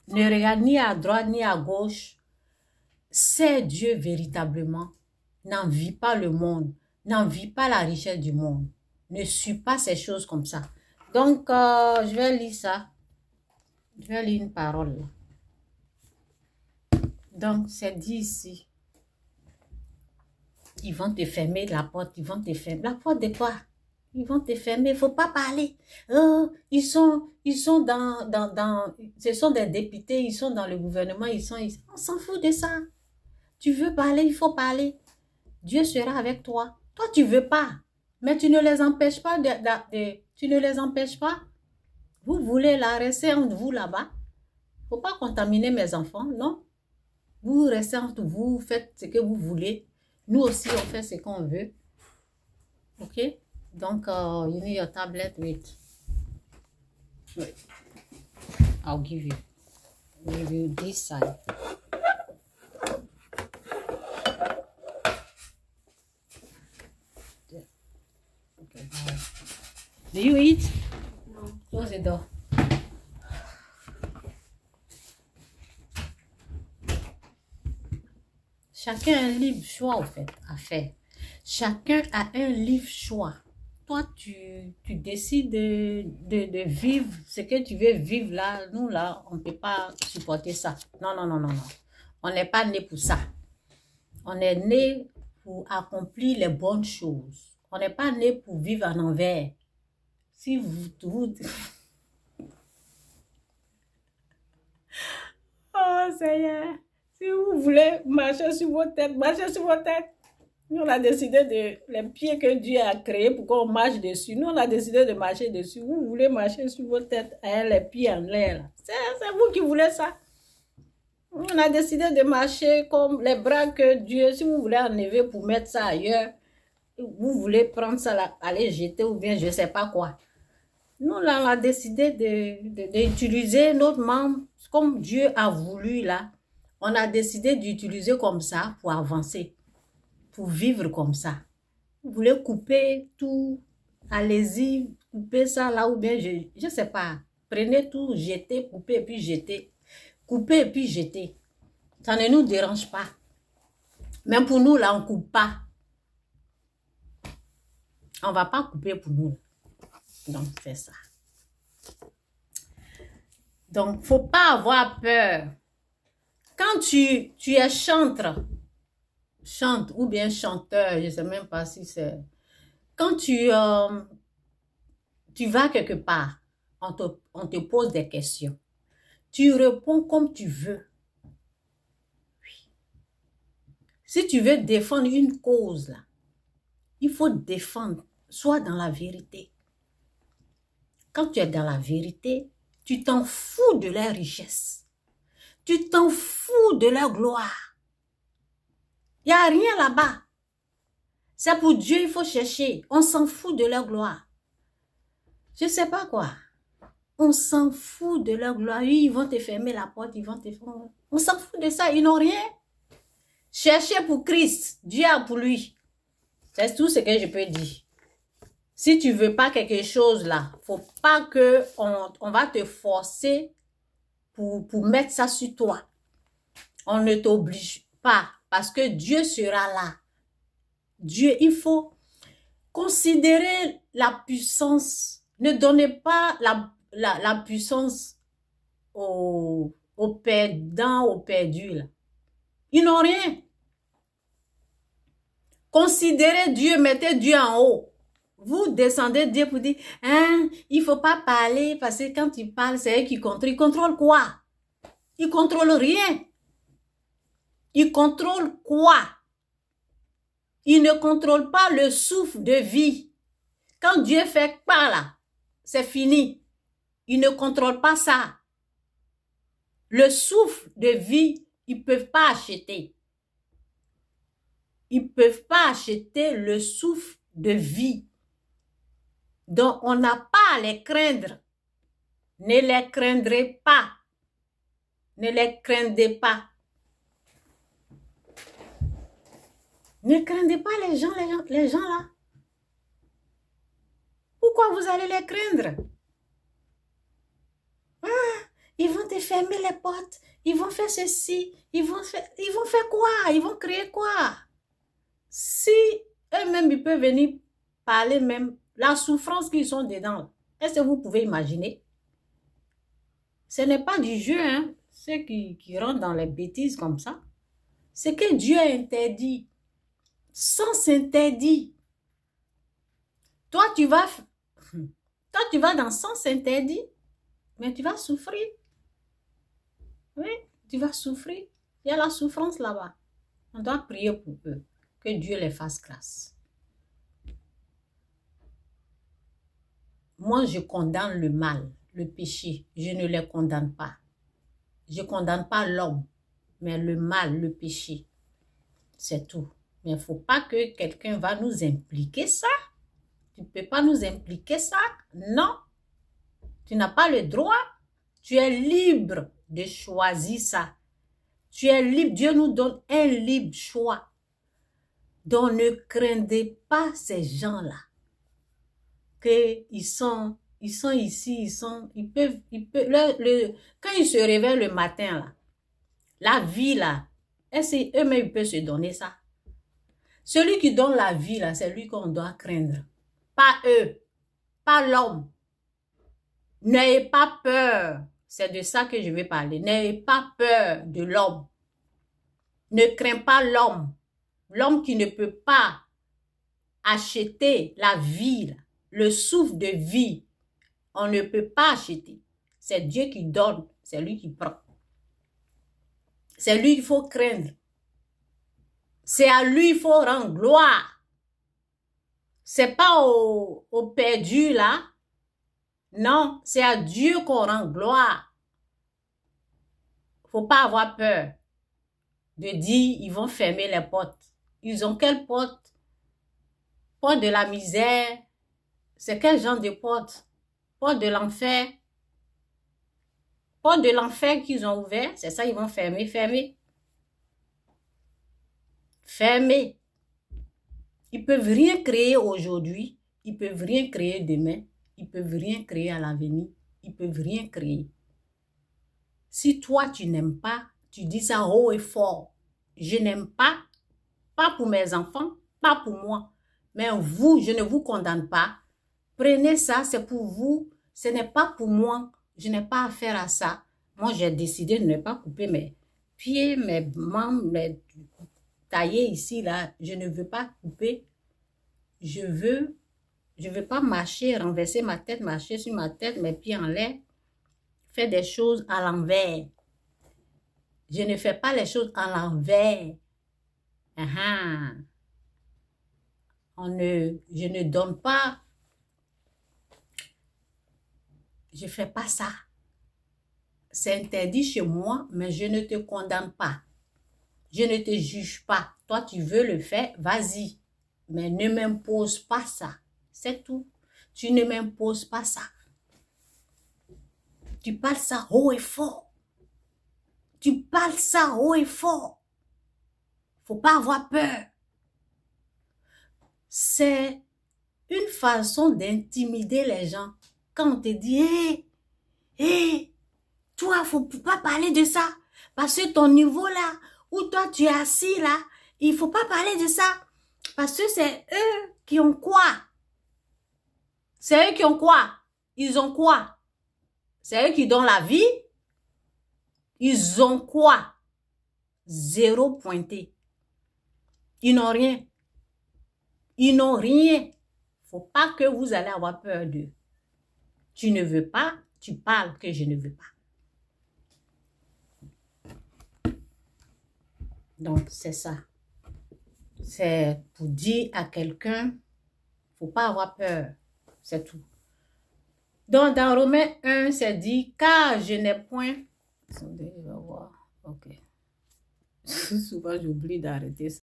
Ne regarde ni à droite ni à gauche. C'est Dieu véritablement. N'envie pas le monde. N'envie pas la richesse du monde. Ne suis pas ces choses comme ça. Donc, je vais lire ça. Je vais lire une parole. Donc, c'est dit ici. Ils vont te fermer la porte. Ils vont te fermer. La porte de quoi? Ils vont te fermer. Il ne faut pas parler. Ils sont ce sont des députés. Ils sont dans le gouvernement. On s'en fout de ça. Tu veux parler, il faut parler. Dieu sera avec toi. Toi, tu ne veux pas. Mais tu ne les empêches pas tu ne les empêches pas. Vous voulez la rester entre vous là-bas. Il ne faut pas contaminer mes enfants, non? Vous restez entre vous, faites ce que vous voulez. Nous aussi, on fait ce qu'on veut. OK? Donc, you need your tablet. Wait. I'll give you this side. Okay, do you eat? No. Close the door. Chacun a un libre choix, au fait, à faire. Chacun a un libre choix. Toi, tu décides de vivre ce que tu veux vivre là. Nous, là, on ne peut pas supporter ça. Non, non, non, non, non. On n'est pas né pour ça. On est né pour accomplir les bonnes choses. On n'est pas né pour vivre en envers. Si vous... Oh, Seigneur. Si vous voulez marcher sur vos têtes, marchez sur vos têtes. Nous, on a décidé de... Les pieds que Dieu a créés pour qu'on marche dessus. Nous, on a décidé de marcher dessus. Vous voulez marcher sur vos têtes, hein, les pieds en l'air. C'est vous qui voulez ça. On a décidé de marcher comme les bras que Dieu... Si vous voulez enlever pour mettre ça ailleurs, vous voulez prendre ça là, aller jeter ou bien je ne sais pas quoi. Nous, là, on a décidé d'utiliser notre membre comme Dieu a voulu, là. On a décidé d'utiliser comme ça pour avancer, pour vivre comme ça. Vous voulez couper tout, allez-y, coupez ça là ou bien, je ne sais pas. Prenez tout, jetez, coupez et puis jetez. Coupez et puis jetez. Ça ne nous dérange pas. Même pour nous, là, on ne coupe pas. On ne va pas couper pour nous. Donc, c'est ça. Donc, il ne faut pas avoir peur. Quand tu es chantre ou bien chanteur, je ne sais même pas si c'est... Quand tu vas quelque part, on te pose des questions. Tu réponds comme tu veux. Oui. Si tu veux défendre une cause, là, il faut défendre, sois dans la vérité. Quand tu es dans la vérité, tu t'en fous de leur richesse. Tu t'en fous de leur gloire. Il n'y a rien là-bas. C'est pour Dieu, il faut chercher. On s'en fout de leur gloire. Je ne sais pas quoi. On s'en fout de leur gloire. Ils vont te fermer la porte, ils vont te fermer. On s'en fout de ça, ils n'ont rien. Cherchez pour Christ. Dieu a pour lui. C'est tout ce que je peux dire. Si tu ne veux pas quelque chose là, il ne faut pas qu'on va te forcer pour mettre ça sur toi. On ne t'oblige pas parce que Dieu sera là. Dieu, il faut considérer la puissance. Ne donnez pas la puissance aux perdants, aux perdus. Là. Ils n'ont rien. Considérez Dieu, mettez Dieu en haut. Vous descendez Dieu pour dire, hein, il ne faut pas parler parce que quand il parle, c'est eux qui contrôlent. Ils contrôlent quoi? Ils ne contrôlent rien. Ils contrôlent quoi? Ils ne contrôlent pas le souffle de vie. Quand Dieu fait pas là, c'est fini. Ils ne contrôlent pas ça. Le souffle de vie, ils ne peuvent pas acheter. Ils ne peuvent pas acheter le souffle de vie. Donc, on n'a pas à les craindre. Ne les craindrez pas. Ne les craindez pas. Ne craindez pas les gens là. Pourquoi vous allez les craindre? Ah, ils vont te fermer les portes, ils vont faire ceci, ils vont faire quoi? Ils vont créer quoi? Si eux-mêmes, ils peuvent venir parler même, la souffrance qu'ils sont dedans, est-ce que vous pouvez imaginer? Ce n'est pas du jeu, hein, ceux qui rentrent dans les bêtises comme ça. C'est que Dieu a interdit. Sens interdit. Toi, tu vas dans sens interdit, mais tu vas souffrir. Oui, tu vas souffrir. Il y a la souffrance là-bas. On doit prier pour eux. Que Dieu les fasse grâce. Moi, je condamne le mal, le péché. Je ne les condamne pas. Je ne condamne pas l'homme, mais le mal, le péché. C'est tout. Mais il ne faut pas que quelqu'un va nous impliquer ça. Tu ne peux pas nous impliquer ça. Non. Tu n'as pas le droit. Tu es libre de choisir ça. Tu es libre. Dieu nous donne un libre choix. Donc ne craignez pas ces gens-là. Qu'ils sont ici, ils peuvent, quand ils se réveillent le matin, là, la vie, là, est-ce qu'eux-mêmes ils peuvent se donner ça? Celui qui donne la vie, là, c'est lui qu'on doit craindre. Pas eux, pas l'homme. N'ayez pas peur. C'est de ça que je vais parler. N'ayez pas peur de l'homme. Ne crains pas l'homme. L'homme qui ne peut pas acheter la vie, le souffle de vie. On ne peut pas acheter. C'est Dieu qui donne. C'est lui qui prend. C'est lui qu'il faut craindre. C'est à lui qu'il faut rendre gloire. C'est pas au perdu là. Non, c'est à Dieu qu'on rend gloire. Faut pas avoir peur de dire ils vont fermer les portes. Ils ont quelle porte? Porte de la misère. C'est quel genre de porte? Porte de l'enfer. Porte de l'enfer qu'ils ont ouvert. C'est ça, ils vont fermer. Fermer. Ils peuvent rien créer aujourd'hui. Ils peuvent rien créer demain. Ils peuvent rien créer à l'avenir. Ils peuvent rien créer. Si toi, tu n'aimes pas, tu dis ça haut et fort. Je n'aime pas, pas pour mes enfants, pas pour moi. Mais vous, je ne vous condamne pas. Prenez ça, c'est pour vous. Ce n'est pas pour moi. Je n'ai pas affaire à ça. Moi, j'ai décidé de ne pas couper mes pieds, mes membres, mes tailler ici, là. Je ne veux pas couper. Je veux pas marcher, renverser ma tête, marcher sur ma tête, mes pieds en l'air. Faire des choses à l'envers. Je ne fais pas les choses à l'envers. Je ne donne pas. Je ne fais pas ça. C'est interdit chez moi, mais je ne te condamne pas. Je ne te juge pas. Toi, tu veux le faire, vas-y. Mais ne m'impose pas ça. C'est tout. Tu ne m'imposes pas ça. Tu parles ça haut et fort. Tu parles ça haut et fort. Faut pas avoir peur. C'est une façon d'intimider les gens. Quand on te dit, hé, toi, faut pas parler de ça. Parce que ton niveau là, où toi tu es assis là, il faut pas parler de ça. Parce que c'est eux qui ont quoi? C'est eux qui ont quoi? Ils ont quoi? C'est eux qui donnent la vie. Ils ont quoi? Zéro pointé. Ils n'ont rien. Ils n'ont rien. Faut pas que vous allez avoir peur d'eux. Tu ne veux pas, tu parles que je ne veux pas. Donc, c'est ça. C'est pour dire à quelqu'un, faut pas avoir peur. C'est tout. Donc, dans Romains 1, c'est dit, car je n'ai point... Attendez, je vais voir. Ok. Souvent, j'oublie d'arrêter ça.